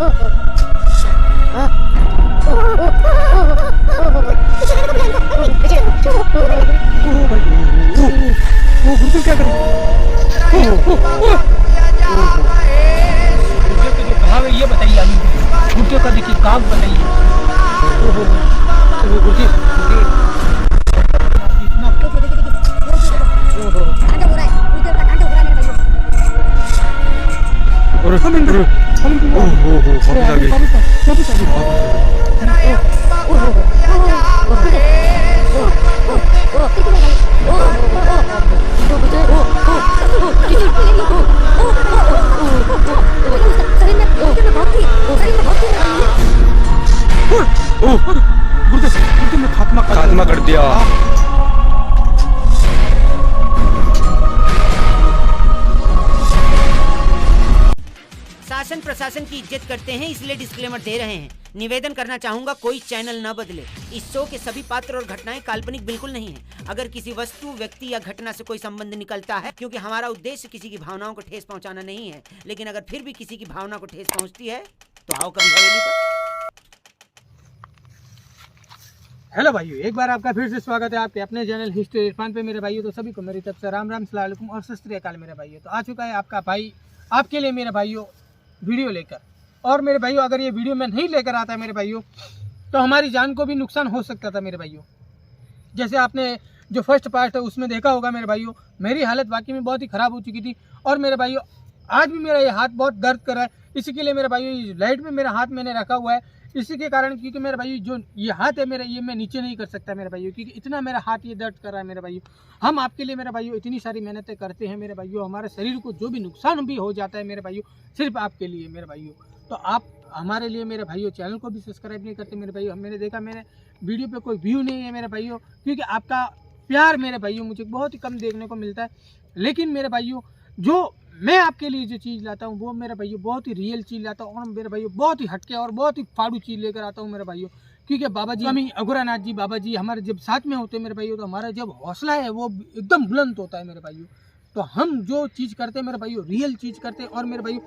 गुरुदेव क्या करें? गुरुदेव के जो भाव है ये बताइए आगे। गुरुदेव का देखिए काम बताइए। गुरुदेव गुरुदेव ने खात्मा कर दिया। शासन प्रशासन की इज्जत करते हैं इसलिए डिस्क्लेमर दे रहे हैं। निवेदन करना चाहूंगा कोई चैनल न बदले। इस शो के सभी पात्र और घटनाएं काल्पनिक बिल्कुल नहीं है। अगर किसी वस्तु, व्यक्ति या घटना से कोई संबंध निकलता है, क्योंकि हमारा उद्देश्य किसी की भावनाओं को ठेस पहुंचाना नहीं है, लेकिन अगर फिर भी किसी की भावना को ठेस पहुंचती है तो आओ कभी हवेली पर। हेलो भाइयों, एक बार आपका फिर से स्वागत है आपके अपने चैनल हिस्ट्री इरफान पे मेरे भाइयों। तो सभी को मेरी तरफ से राम राम सलाम अलैकुम और सत श्री अकाल मेरे भाइयों। तो आ चुका है आपका भाई आपके लिए मेरे भाइयों वीडियो लेकर। और मेरे भाइयों अगर ये वीडियो मैं नहीं लेकर आता मेरे भाइयों तो हमारी जान को भी नुकसान हो सकता था मेरे भाइयों। जैसे आपने जो फर्स्ट पार्ट है उसमें देखा होगा मेरे भाइयों, मेरी हालत वाकई में बहुत ही ख़राब हो चुकी थी। और मेरे भाइयों आज भी मेरा ये हाथ बहुत दर्द कर रहा है। इसी के लिए मेरे भाइयों लाइट में मेरा हाथ मैंने रखा हुआ है, इसी के कारण, क्योंकि मेरे भाई जो ये हाथ है मेरा, ये मैं नीचे नहीं कर सकता मेरे भाइयों, क्योंकि इतना मेरा हाथ ये दर्द कर रहा है मेरे भाइयों। हम आपके लिए मेरे भाइयों इतनी सारी मेहनतें करते हैं मेरे भाइयों, हमारे शरीर को जो भी नुकसान भी हो जाता है मेरे भाइयों सिर्फ आपके लिए मेरे भाइयों। तो आप हमारे लिए मेरे भाइयों चैनल को भी सब्सक्राइब नहीं करते मेरे भाइयों। मैंने देखा मेरे वीडियो पे कोई व्यू नहीं है मेरे भाइयों, क्योंकि आपका प्यार मेरे भाइयों मुझे बहुत ही कम देखने को मिलता है। लेकिन मेरे भाइयों जो मैं आपके लिए जो चीज़ लाता हूँ वो मेरे भाइयों बहुत ही रियल चीज़ लाता हूँ, और मेरे भाइयों बहुत ही हटके और बहुत ही फाड़ू चीज़ लेकर आता हूँ मेरे भाइयों। क्योंकि बाबा जी, स्वामी अघोरानाथ जी बाबा जी हमारे जब साथ में होते हैं मेरे भाइयों तो हमारा जब हौसला है वो एकदम बुलंद होता है मेरे भाइयों। तो हम जो चीज़ करते हैं मेरे भाइयों रियल चीज़ करते हैं, और मेरे भाइयों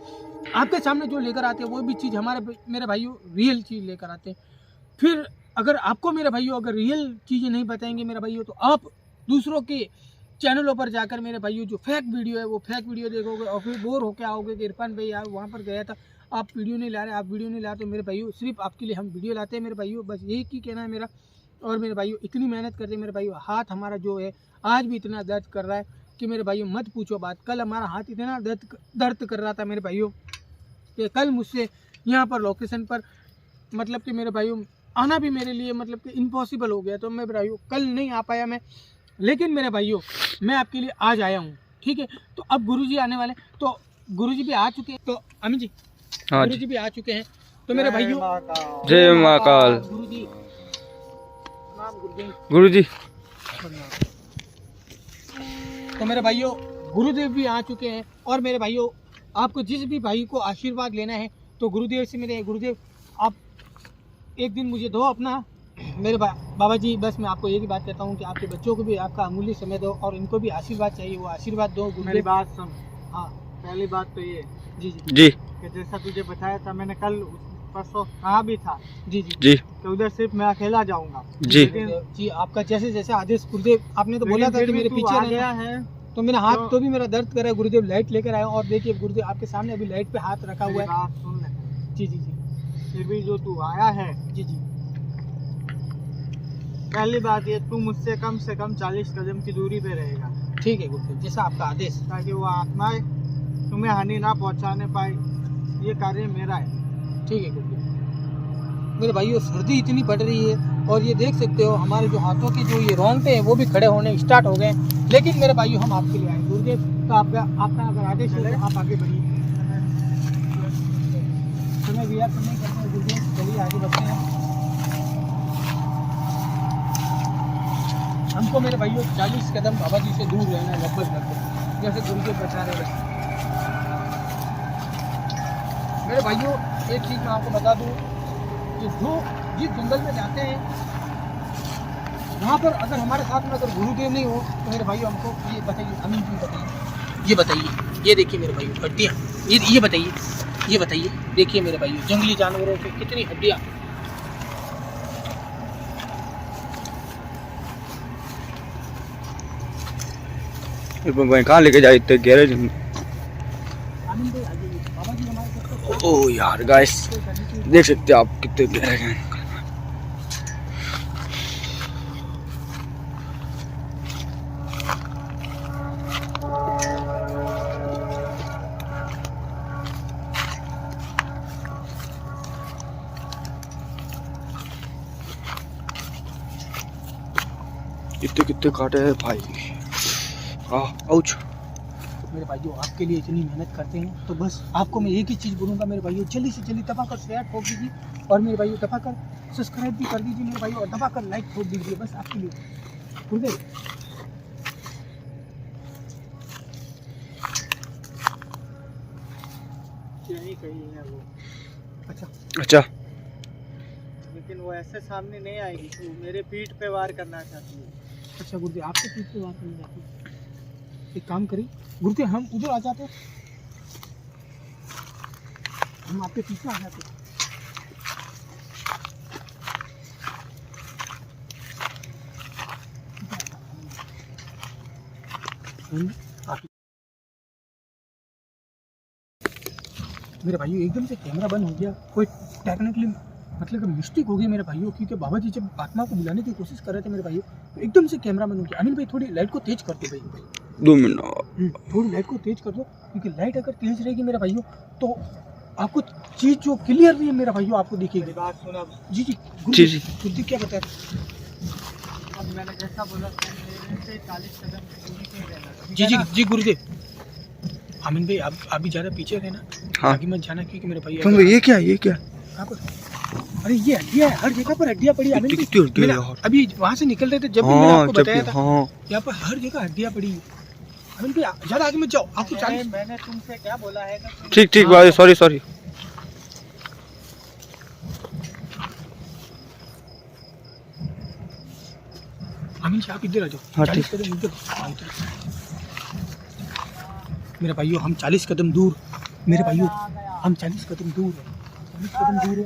आपके सामने जो लेकर आते हैं वो भी चीज़ हमारे मेरे भाइयों रियल चीज़ लेकर आते हैं। फिर अगर आपको मेरे भाइयों अगर रियल चीज़ें नहीं बताएंगे मेरे भाइयों तो आप दूसरों के चैनलों पर जाकर मेरे भाइयों जो फेक वीडियो है वो फेक वीडियो देखोगे और फिर बोर होकर आओगे कि इरफान भाई यार वहाँ पर गया था, आप वीडियो नहीं ला रहे, आप वीडियो नहीं ला रहे। तो मेरे भाइयों सिर्फ आपके लिए हम वीडियो लाते हैं मेरे भाइयों, बस यही की कहना है मेरा। और मेरे भाइयों इतनी मेहनत करते हैं मेरे भाइयों, हाथ हमारा जो है आज भी इतना दर्द कर रहा है कि मेरे भाइयों मत पूछो बात। कल हमारा हाथ इतना दर्द कर रहा था मेरे भाइयों कि कल मुझसे यहाँ पर लोकेशन पर मतलब कि मेरे भाइयों आना भी मेरे लिए मतलब कि इम्पॉसिबल हो गया। तो मेरे भाइयों कल नहीं आ पाया मैं, लेकिन मेरे भाइयों मैं आपके लिए आज आया हूँ, ठीक है। तो अब गुरुजी आने वाले, तो गुरुजी भी आ चुके हैं, तो अमित जी हाँ गुरुजी भी आ चुके हैं। तो मेरे भाइयों जय महाकाल गुरुजी। तो मेरे भाइयों गुरुदेव भी आ चुके हैं। और मेरे भाइयों आपको जिस भी भाई को आशीर्वाद लेना है तो गुरुदेव से मेरे गुरुदेव आप एक दिन मुझे दो अपना मेरे बाबा जी। बस मैं आपको एक ही बात कहता हूँ कि आपके बच्चों को भी आपका अमूल्य समय दो और इनको भी आशीर्वाद चाहिए, वो आशीर्वाद दो। मेरी बात सुन। हाँ पहली बात तो ये जी जी कि जैसा तुझे बताया था मैंने कल परसों कहा भी था जी जी जी तो उधर सिर्फ मैं अकेला जाऊंगा जी जी आपका जैसे जैसे आदेश गुरुदेव। आपने तो बोला था कि मेरे पीछे आ गया है तो मेरा हाथ तो भी मेरा दर्द कर रहा है। गुरुदेव लाइट लेकर आए और देखिए गुरुदेव आपके सामने अभी लाइट पे हाथ रखा हुआ है। बात सुन ले। जी जी जी फिर भी जो तू आया है, जी जी पहली बात ये तू मुझसे कम से कम 40 कदम की दूरी पे रहेगा, ठीक है गुरुदेव जैसा आपका आदेश, ताकि वो आत्माएं तुम्हें हानि ना पहुंचाने पाए। ये कार्य मेरा है, ठीक है गुरुदेव। मेरे भाइयों सर्दी इतनी बढ़ रही है और ये देख सकते हो हमारे जो हाथों के जो ये रोंगटे हैं वो भी खड़े होने स्टार्ट हो गए। लेकिन मेरे भाइयों हम आपके लिए आए गुरुदेव, तो आपका अगर आदेश है तो आप आगे बढ़िए। समय भी यार नहीं करते हैं गुरुदेव, चलिए आगे बढ़ते हैं। हमको मेरे भाइयों 40 कदम बाबा जी से दूर रहना है लगभग जैसे गुरुदेव बता रहे हैं। मेरे भाइयों एक चीज़ मैं आपको बता दूं कि जो जिस जंगल में जाते हैं वहाँ पर अगर हमारे साथ में अगर गुरुदेव नहीं हो तो मेरे भाइयों हमको ये बताइए, हमें भी बताइए, ये बताइए, ये देखिए मेरे भाइयों हड्डियाँ, ये बताइए ये बताइए, देखिए मेरे भाई जंगली जानवरों की कितनी हड्डियां। इरफान भाई कहाँ लेके जाए इतने गैरेज में? बाबा जी हमारे ओ यार गाइस देख सकते हो आप कितने गैरेज हैं। कितने कितने काटे हैं भाई। आउच। मेरे भाइयों आपके लिए इतनी मेहनत करते हैं तो बस आपको मैं एक ही चीज़ बोलूँगा मेरे भाइयों, जल्दी से जल्दी दबाकर शेयर ठोक दीजिए और मेरे भाइयों दबाकर सब्सक्राइब भी कर दीजिए मेरे भाइयों, और दबाकर लाइक ठोक दीजिए बस आपके लिए। ठीक है यही कही है वो। अच्छा लेकिन वो ऐसे सामने नहीं आएगी, वो मेरे पीठ पे वार करना चाहती है। अच्छा गुरुदेव, आपके पीठ पे बात करनी जाती है। एक काम करिए गुरुदेव, हम उधर आ जाते, हम आपके पीछे आ जाते। मेरे भाइयों एकदम से कैमरा बंद हो गया, कोई टेक्निकली मतलब मिस्टेक हो गई मेरे भाइयों, क्योंकि बाबा जी जब आत्मा को बुलाने की कोशिश कर रहे थे मेरे भाइयों तो एकदम से कैमरा बंद हो गया। अनिल भाई थोड़ी लाइट को तेज कर दो भाई, 2 मिनट। थोड़ी लाइट को तेज कर दो, क्योंकि लाइट अगर तेज रहेगी मेरे भाइयों तो आपको चीज़ जो क्लियर नहीं है मेरे भाइयों आपको दिखेगी। बात सुना जी जी जी जी गुरुदेव क्या बता रहे? अब मैंने जैसा बोला मेरे से 40 कदम दूरी पे रहना। जी जी जी गुरुदेव। अमिन भाई आप अभी ज़्यादा पीछे रहना, हाँ। आगे मत जाना, क्योंकि मेरे भाई तुम ये क्या कहाँ पर? अरे ये हड्डियाँ है, हर जगह पर हड्डियाँ पड़ी है। अमिन भाई, कितनी हड्डियाँ मैंने यार। अभी वहाँ से निकल रहे थे जब भी मैंने हाँ आपको जब बताया था हाँ यहाँ पर हर जगह हड्डियाँ पड़ी है। अमिन भाई ज़्यादा आगे मत जाओ, आपको 40। मैंने तुमसे क्या बोला है ना, तुम ठीक ठीक भाई सॉरी सॉरी। अमिन जी आप इधर आ जाओ। हाँ, 40 ठीक। कदम इधर। हाँ, इधर। मेरे भाइयों हम 40 कदम दूर, मेरे भाइयों हम 40 कदम दूर है, 40 कदम दूर है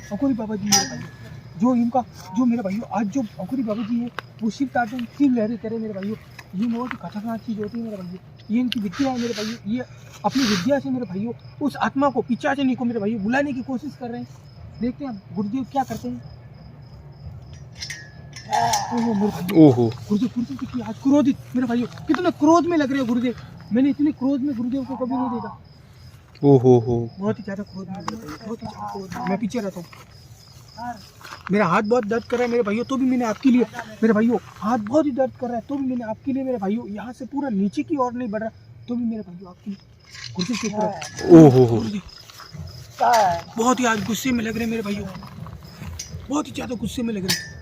अकुरी बाबा जी मेरे भाइयों, जो इनका जो मेरे भाइयों आज जो अकुरी बाबा जी है वो शिव ताटन शिव लहरी करे मेरे भाइयों। ये बहुत ही खतरनाक चीज़ होती है मेरे भाइयों, ये इनकी विद्या है मेरे भाइयों। ये अपनी विद्या से मेरे भाइयों उस आत्मा को पिशाचिनी को मेरे भाइयों बुलाने की कोशिश कर रहे हैं। देखते हैं गुरुदेव क्या करते हैं। ओहो मेरे भाइयों, ओहो गुरुदेव कितनी आज क्रोधित मेरे भाइयों, कितने क्रोध में लग रहे हो गुरुदेव। मैंने इतने क्रोध में गुरुदेव को कभी नहीं देखा। ओहो हो बहुत ही ज़्यादा क्रोध में मेरे भाइयों, बहुत ही ज़्यादा क्रोध में। मैं पीछे रहता हूँ, मेरा हाथ बहुत दर्द कर रहा है मेरे भाइयों, तो भी मैंने आपके लिए मेरे भाइयों हाथ बहुत ही दर्द कर रहा है, तो भी मैंने आपके लिए मेरे भाइयों यहाँ से पूरा नीचे की ओर नहीं बढ़ रहा, तो भी मेरे भाइयों आपके लिए गुरुदेव की तरफ। ओहो हो बहुत ही आज गुस्से में लग रहे हैं मेरे भाइयों, बहुत ही ज़्यादा गुस्से में लग रहे हैं।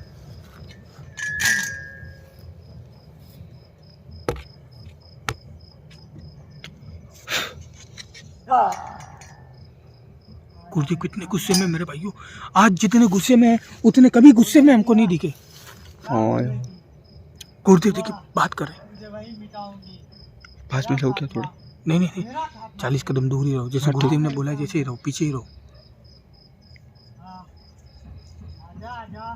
गुरुदेव कितने गुस्से में मेरे भाइयों, आज जितने गुस्से में है उतने कभी गुस्से में हमको नहीं दिखे। हाँ यार गुरुदेव देखिए बात कर रहे हैं। मुझे वही मिटाऊंगी। पास में रहो क्या थोड़ा। नहीं नहीं नहीं 40 कदम दूर ही रहो, जैसे गुरुदेव ने बोला जैसे ही रहो, पीछे ही रहो। आजा आजा,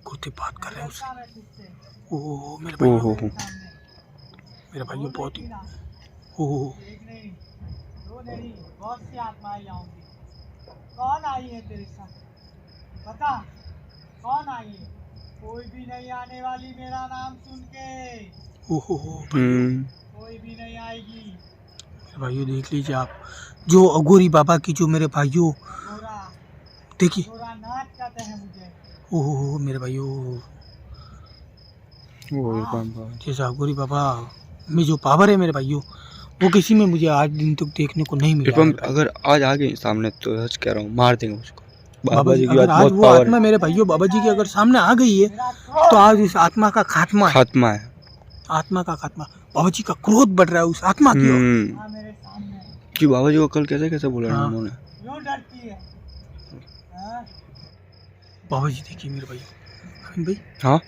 गुरुदेव बात कर रहे हैं उससे। मैं तुझसे ओह मेरे भाइयों, ओहो हो मेरे भाइयों बहुत ही ओह एक नहीं दो नहीं बहुत सी आत्माएं आऊंगी। कौन आई है तेरे साथ, बता कौन आई है? कोई भी नहीं आने वाली मेरा नाम सुन के, ओहो कोई भी नहीं आएगी। मेरे भाइयों देख लीजिए आप, जो अघोरी बाबा की जो मेरे भाइयों गोरा देखिए। गोरा नाच कहते हैं मुझे। ओहो मेरे भाइयों, ओ इरफान भाई जैसा अघोरी बाबा में जो पावर है मेरे भाइयों वो किसी में मुझे आज दिन तक देखने को नहीं मिला। इरफान अगर आज आ गए सामने तो सच कह रहा हूँ मार देंगे उसको। बाबा जी की अगर आज बहुत वो पावर आत्मा मेरे भाइयों बाबा जी की अगर सामने आ गई है तो आज इस आत्मा का खात्मा है, खात्मा है। आत्मा का खात्मा। बाबा जी का क्रोध बढ़ रहा है उस आत्मा की ओर। हाँ मेरे सामने कि बाबा जी को कल कैसे कैसे बोला हाँ। उन्होंने। क्यों डरती है? हाँ? बाबा जी देखिए मेरे भाई, अमिन भाई, हाँ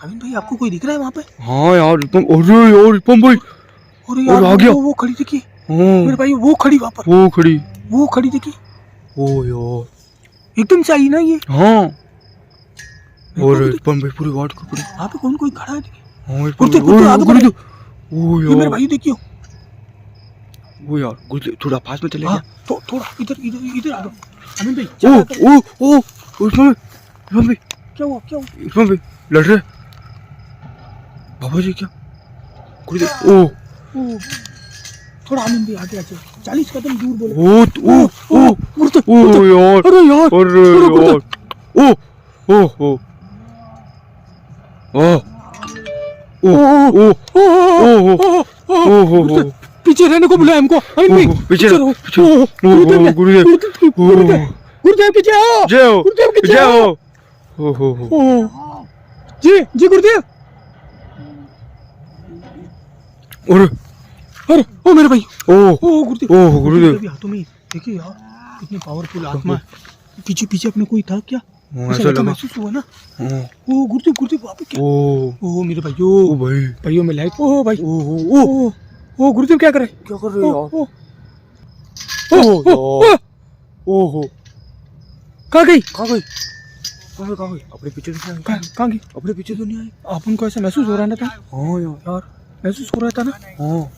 अमिन भाई आपको कोई दिख रहा है वहाँ पे? हाँ यार इरफान, अरे यार इरफान भाई और और आ गया। वो खड़ी देखिए, मेरे भाई वो खड़ी वहाँ पर, वो खड़ी देखिए, ओ यार एकदम से आई ना ये। हाँ। और इरफान भाई पूरी वाट को वहाँ पे कौन कोई खड़ा है देखिए। हाँ इरफान गुरुदेव, भाई, गुरुदेव, आगे बढ़ो। ओ ये मेरे यार भाई देखियो। ओ यार गुरुदेव थोड़ा पास में चले हाँ, गया। थोड़ा इधर इधर इधर आ जाओ अमीन भाई। ओ ओ ओ इरफान भाई क्या हुआ, क्या हुआ? इरफान भाई लड़ रहे बाबा जी क्या? गुरुदेव ओ थोड़ा अमीन भाई आगे आ जाओ, 40 कदम दूर बोले। ओ ओ गुरुदेव, ओ यार अरे यार, अरे यार ओ ओ ओ ओ ओ ओ ओ पीछे रहने को बोला हमको अमीन भाई। पीछे रहो। पीछे गुरुदेव ने- गुरुदेव गुरुदेव पीछे आओ, जय हो गुरुदेव पीछे जय आओ। हो हो जी जी गुरुदेव। और अरे ओ मेरे भाई, ओ ओ गुरुदेव, ओ गुरुदेव अभी हाथों में देखिए यार कितनी पावरफुल आत्मा है। पीछे पीछे अपने कोई था क्या? ऐसा लगा महसूस हुआ ना। हाँ, ओ गुरुदेव, गुरुदेव वहाँ पे क्या? ओ ओ मेरे भाइयों, ओ भाई भाइयों में लाइट। ओ भाई, ओ ओ ओ गुरुदेव क्या करे? क्या कर रहे हो ओ यार ओ ओ ओ हो कहाँ गई? कहाँ गई कहाँ गई अपने पीछे तो नहीं आई कहाँ गई? अपने पीछे तो नहीं आई अपन को ऐसा महसूस हो रहा था। हाँ यार महसूस हो रहा था ना, हाँ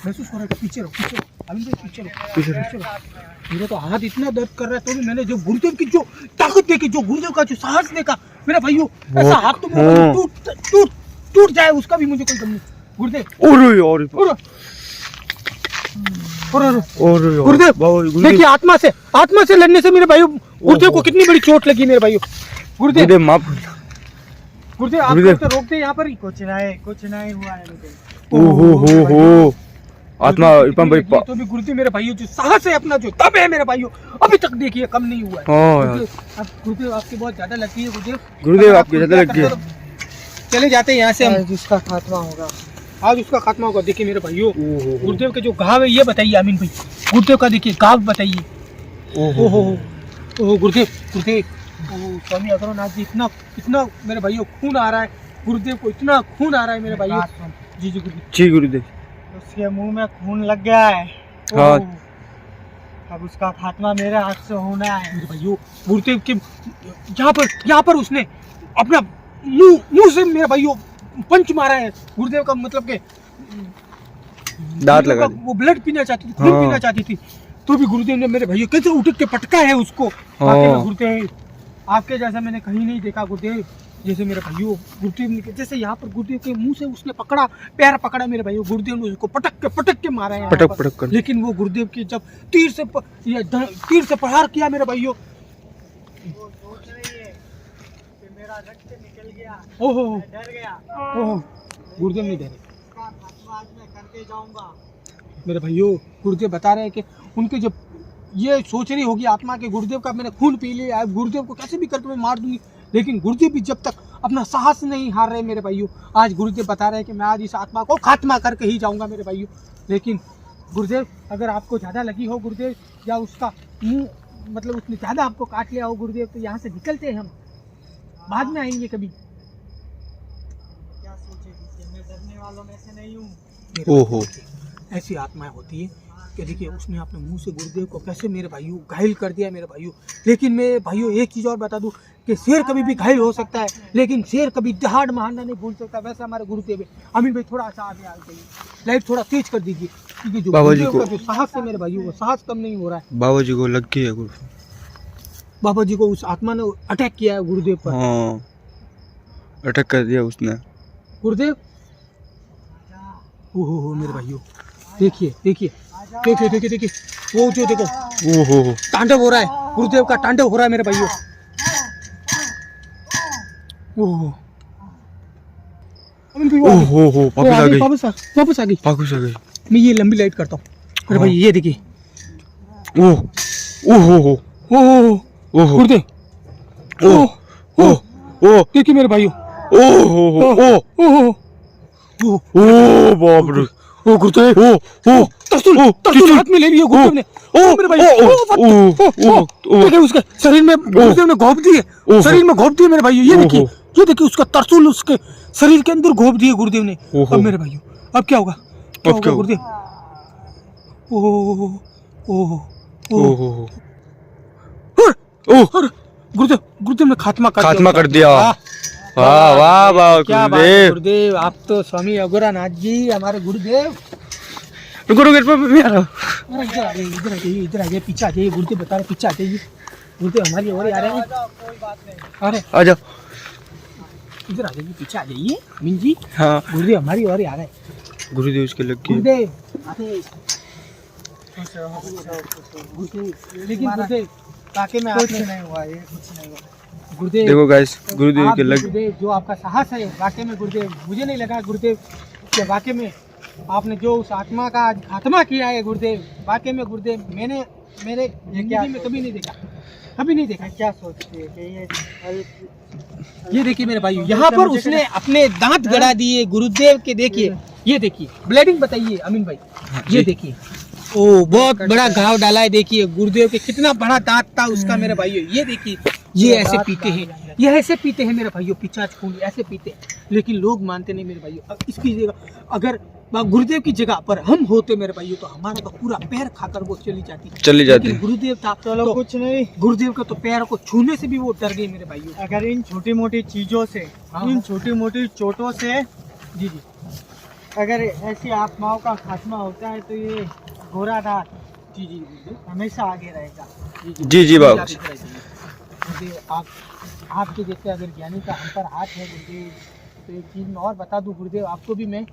महसूस हो रहा था। पीछे रहो, पीछे रहो अभी भाई, पीछे रहो, पीछे पीछे रहो। मेरा तो हाथ इतना दर्द कर रहा है, तो भी मैंने जो गुरुदेव की जो ताकत देखी, जो गुरुदेव का जो साहस देखा मेरा भाइयों, ऐसा हाथ तो मेरा हाँ। टूट टूट टूट जाए उसका भी मुझे कोई गम नहीं। गुरुदेव अरे यार और गुरुदेव देखिए, आत्मा से लड़ने से मेरे भाइयों गुरुदेव को कितनी बड़ी चोट लगी मेरे भाइयों। गुरुदेव, माफ गुरुदेव आप गुरुदेव। तो रोक दे यहाँ पर ही। कुछ नहीं हुआ है मुझे। ओ हो आत्मा गुरुदेव इरफान भाई कितनी लगी है, तो भी गुरुदेव मेरे भाइयों जो साहस है अपना, जो तब है मेरे भाइयों, अभी तक देखिए कम नहीं हुआ है। हाँ यार अब गुरुदेव आपकी बहुत ज्यादा लगती है। गुरुदेव अगर आपकी आप ज्यादा लग गई है। चले जाते हैं यहाँ से हम, आज उसका खात्मा होगा। आज उसका खात्मा होगा। देखिए मेरे भाइयों, ओ गुरुदेव के जो घाव है ये बताइए अमीन भाई, गुरुदेव का देखिए घाव बताइए। हो ओ गुरुदेव, गुरुदेव, ओ स्वामी अग्रनाथ जी, इतना इतना मेरे भाइयों खून आ रहा है, गुरुदेव को इतना खून आ रहा है मेरे भाइयों। बात सुन, जी जी गुरुदेव। जी गुरुदेव उसके मुंह में खून लग गया है। हाँ। अब उसका खात्मा मेरे हाथ से होना है। मेरे भाइयों गुरुदेव के यहाँ पर उसने अपना मुंह से मेरे भाइयों पंच मारा है। गुरुदेव का मतलब के दांत लगा दे। वो ब्लड पीना चाहती थी, खून हाँ। पीना चाहती थी, तो भी गुरुदेव ने मेरे भाइयों कैसे उठ के पटका है उसको। हाँ। वाकई में गुरुदेव आपके जैसा मैंने कहीं नहीं देखा। गुरुदेव जैसे मेरे भाइयों, गुरुदेव ने जैसे यहाँ पर गुरुदेव के मुंह से उसने पकड़ा, पैर पकड़ा मेरे भाइयों, गुरुदेव ने उसको पटक के मारा है यहाँ पटक पर। पटक कर लेकिन वो गुरुदेव की जब तीर से प्रहार किया मेरे भाइयों, वो सोच रही है कि मेरा रक्त निकल गया, ओहो मैं डर गया। ओहो, गुरुदेव नहीं डरे उसका खात्मा आज मैं करके जाऊंगा। मेरे भाइयों। गुरुदेव बता रहे हैं कि उनके जब ये सोच रही होगी आत्मा के गुरुदेव का मैंने खून पी लिया है, गुरुदेव को कैसे भी करके मैं मार दूंगी, लेकिन गुरुदेव भी जब तक अपना साहस नहीं हार रहे मेरे भाइयों। आज गुरुदेव बता रहे हैं कि मैं आज इस आत्मा को खात्मा करके ही जाऊंगा मेरे भाइयों। लेकिन गुरुदेव अगर आपको ज़्यादा लगी हो गुरुदेव, या उसका मुंह मतलब उसने ज़्यादा आपको काट लिया हो गुरुदेव, तो यहाँ से निकलते हैं हम, बाद में आएंगे कभी। क्या सोचेगी कि मैं डरने वालों में से नहीं हूँ। ओहो ऐसी आत्माएं होती है कि देखिए उसने अपने मुंह से गुरुदेव को कैसे मेरे भाइयों घायल कर दिया मेरे भाइयों। लेकिन मैं भाइयों एक चीज़ और बता दूं कि शेर कभी भी घायल हो सकता है, लेकिन शेर कभी दहाड़ मारना नहीं भूल सकता। वैसे हमारे गुरुदेव है। अमीन भाई थोड़ा सा आगे आ जाइए, लाइट थोड़ा तेज कर दीजिए, क्योंकि जो बाबा जी गुरुदेव को- का जो साहस है मेरे भाइयों, वो साहस कम नहीं हो रहा है। बाबा जी को लग गई है गुरु बाबा जी को उस आत्मा ने अटैक किया है गुरुदेव पर। हाँ अटैक कर दिया उसने गुरुदेव ओहो मेरे भाइयों, देखिए देखिए देखिए देखिए देखिए, वो जो देखो ओहो तांडव हो रहा है, गुरुदेव का तांडव हो रहा है मेरे भाइयों। ओहो अमीन भाई, वो आ गई। ओहो वो वापस आ आ गई, गई वापस आ गई। वापस आ गई मैं ये लंबी लाइट करता हूँ मेरे हाँ। भाई, ये देखिए। ओहो ओहो ओहो गुरुदेव, ओह ओह ओह देखिए मेरे भाइयों। ओहो ओह ओहो ओ बाप रे ओ गुरुदेव, ओ ओ तरसुल तरसुल हाथ में ले लिया गुरुदेव ने। ओ मेरे भाई, देखिए उसके शरीर में गुरुदेव ने घोंप दिए, शरीर में घोंप दिए मेरे भाइयों। ये देखिए, ये देखिए उसका तरसुल उसके शरीर के अंदर घोंप दिए गुरुदेव ने। अब मेरे भाइयों अब क्या होगा? क्या अब होगा क्या गुरुदेव? ओह ओह ओह ओह ओह और गुरुदेव, गुरुदेव ने खात्मा कर खात्मा कर दिया। वाह, वाह वाह वाह क्या बात है गुरुदेव। गुरुदेव, आप तो स्वामी अघोरानाथ जी हमारे गुरुदेव। रुको रुको मैं आ रहा हूँ। अरे इधर आ जाइए, इधर आ जाइए, इधर आ जाइए, पीछे आ जाइए, गुरुदेव बता रहे पीछे आ जाइए। गुरुदेव हमारी ओर ही आ रहे हैं। कोई बात नहीं। अरे आ जाओ। इधर आ जाइए, पीछे आ जाइए अमीन जी, हाँ गुरुदेव हमारी ओर ही आ रहे हैं। गुरुदेव उसके लग गई। गुरुदेव आते गुरुदेव, लेकिन गुरुदेव वाकई में कुछ आपने नहीं हुआ, ये कुछ नहीं हुआ। गुरुदेव देखो गाइस गुरुदेव आप के लग गुरुदेव जो आपका साहस है वाकई में गुरुदेव, मुझे नहीं लगा गुरुदेव कि वाकई में आपने जो उस आत्मा का आज खात्मा किया है गुरुदेव, वाकई में गुरुदेव मैंने मेरे जिंदगी में कभी नहीं देखा, कभी नहीं देखा। क्या सोचती है कि ये देखिए मेरे भाई, यहाँ पर उसने अपने दांत गड़ा दिए गुरुदेव के, देखिए ये देखिए ब्लीडिंग बताइए अमीन भाई, ये देखिए ओ बहुत बड़ा घाव डाला है, देखिए गुरुदेव के कितना बड़ा दांत था उसका मेरे भाइयों, ये देखिए ये ऐसे पीते हैं, ये ऐसे पीते हैं मेरे भाइयों, पिचाच खून ऐसे पीते हैं, लेकिन लोग मानते नहीं मेरे भाइयों। अब इसकी जगह अगर गुरुदेव की जगह पर हम होते मेरे भाइयों तो हमारा तो पूरा पैर खाकर वो चली जाती। लेकिन गुरुदेव था चलो तो कुछ नहीं। गुरुदेव का तो पैर को छूने से भी वो डर गई मेरे भाइयों। अगर इन छोटी मोटी चीजों से, हाँ, इन हाँ। छोटी मोटी चोटों से जी जी अगर ऐसी आत्माओं का खात्मा होता है तो ये घोड़ादार जी जी गुरुदेव, हमेशा आगे रहेगा। जी जी बाबू। गुरुदेव आपके जैसे अगर ज्ञानी का हम पर हाथ है गुरुदेव, तो एक चीज़ मैं और बता दूं गुरुदेव आपको भी मैं,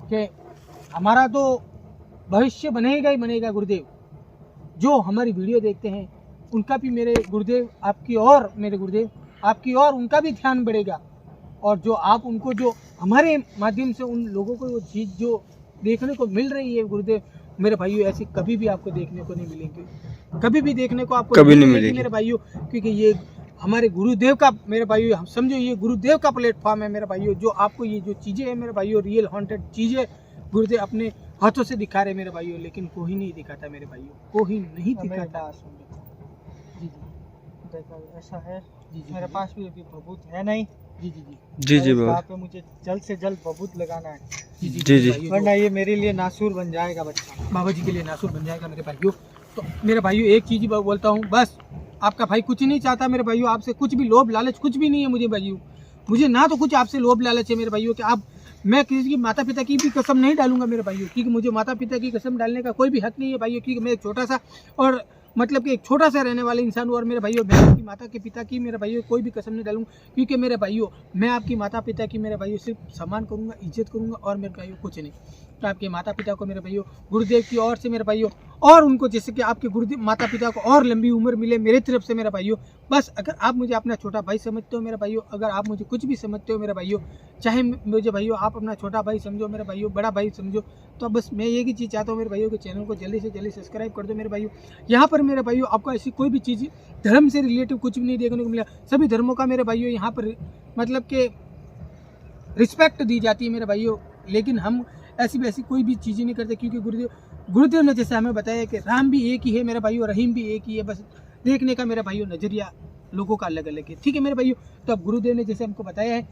कि हमारा तो भविष्य बनेगा ही बनेगा गुरुदेव। जो हमारी वीडियो देखते हैं उनका भी मेरे गुरुदेव आपकी और मेरे गुरुदेव आपकी और उनका भी ध्यान बढ़ेगा, और जो आप उनको जो हमारे माध्यम से उन लोगों को वो चीज़ जो देखने को मिल रही है गुरुदेव मेरे भाइयों, ऐसी कभी भी आपको देखने को नहीं मिलेंगे, कभी भी देखने को आपको कभी नहीं मिलेगी मेरे भाइयों, क्योंकि ये हमारे गुरुदेव का मेरे भाइयों, हम समझो ये गुरुदेव का प्लेटफॉर्म है मेरे भाइयों, जो आपको ये जो चीज़ें हैं मेरे भाइयों, रियल हॉन्टेड चीज़ें गुरुदेव अपने हाथों से दिखा रहे मेरे भाइयों, लेकिन कोई नहीं दिखाता मेरे भाइयों, कोई नहीं दिखाता। जी देखो ऐसा है, जी जी मेरे पास भी अभी बबूत है नहीं। जी जी जी जी जी और इस बाबू। बात पे मुझे जल्द से जल्द बबूत लगाना है, जी जी जी, जी। भाइयों, वरना ये मेरे लिए नासूर बन जाएगा बच्चा। बाबा जी के लिए नासूर बन जाएगा मेरे भाइयों। तो मेरे भाइयों एक चीज़ ही बोलता हूँ, बस आपका भाई कुछ नहीं चाहता मेरे भाइयों, आपसे कुछ भी लोभ लालच कुछ भी नहीं है मुझे भाइयों, मुझे ना तो कुछ आपसे लोभ लालच है मेरे भाइयों कि आप, मैं किसी की माता पिता की भी कसम नहीं डालूंगा मेरे भाइयों, क्योंकि मुझे माता पिता की कसम डालने का कोई भी हक नहीं है भाइयों, क्योंकि मैं एक छोटा सा और मतलब कि एक छोटा सा रहने वाले इंसान हूँ, और मेरे भाइयों मैं आपकी माता के पिता की मेरे भाइयों कोई भी कसम नहीं डालूंगा, क्योंकि मेरे भाइयों मैं आपकी माता पिता की मेरे भाइयों सिर्फ सम्मान करूंगा, इज्जत करूंगा, और मेरे भाइयों कुछ नहीं। तो आपके माता पिता को मेरे भाइयों गुरुदेव की ओर से मेरे भाइयों, और उनको जैसे कि आपके गुरुदेव माता पिता को और लंबी उम्र मिले मेरी तरफ से मेरे भाइयों। बस अगर आप मुझे अपना छोटा भाई समझते हो मेरे भाइयों, अगर आप मुझे कुछ भी समझते हो मेरे भाइयों, चाहे मुझे भाइयों आप अपना छोटा भाई समझो मेरे भाइयों, बड़ा भाई समझो, तो बस मैं एक ही चीज़ चाहता हूँ मेरे भाइयों के चैनल को जल्दी से जल्दी सब्सक्राइब कर दो मेरे भाइयों। यहाँ पर मेरे भाइयों आपको ऐसी कोई भी चीज़ धर्म से रिलेटिव कुछ भी नहीं देखने को मिला, सभी धर्मों का मेरे भाइयों यहाँ पर मतलब के रिस्पेक्ट दी जाती है मेरे भाइयों, लेकिन हम ऐसी वैसी कोई भी चीज़ें नहीं करते, क्योंकि गुरुदेव ने जैसे हमें बताया कि राम भी एक ही है मेरे भाइयों, रहीम भी एक ही है, बस देखने का मेरे भाइयों नज़रिया लोगों का अलग अलग है। ठीक है मेरे भाइयों, तो अब गुरुदेव ने जैसे हमको बताया है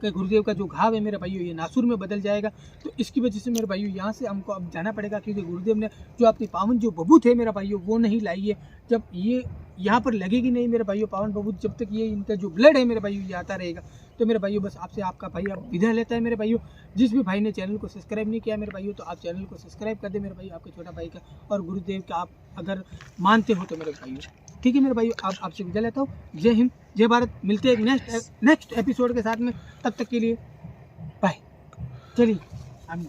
कि गुरुदेव का जो घाव है मेरे भाइयों ये नासूर में बदल जाएगा, तो इसकी वजह से मेरे भाइयों यहाँ से हमको अब जाना पड़ेगा, क्योंकि गुरुदेव ने जो अपनी पावन जो बबूत है मेरे भाइयों वो नहीं लाई है। जब ये यहाँ पर लगेगी नहीं मेरे भाइयों पावन बबूत, जब तक ये इनका जो ब्लड है मेरे भाइयों ये आता रहेगा। तो मेरे भाइयों बस आपसे आपका भाई अब विदा लेता है मेरे भाइयों। जिस भी भाई ने चैनल को सब्सक्राइब नहीं किया मेरे भाइयों, तो आप चैनल को सब्सक्राइब कर दे मेरे भाइयों, आपके छोटा भाई का और गुरुदेव का आप अगर मानते हो तो मेरे भाइयों। ठीक है मेरे भाइयों, आप आपसे विदा लेता हूँ। जय हिंद, जय भारत। मिलते हैं नेक्स्ट एपिसोड के साथ में, तब तक के लिए बाय। चलिए आमीन।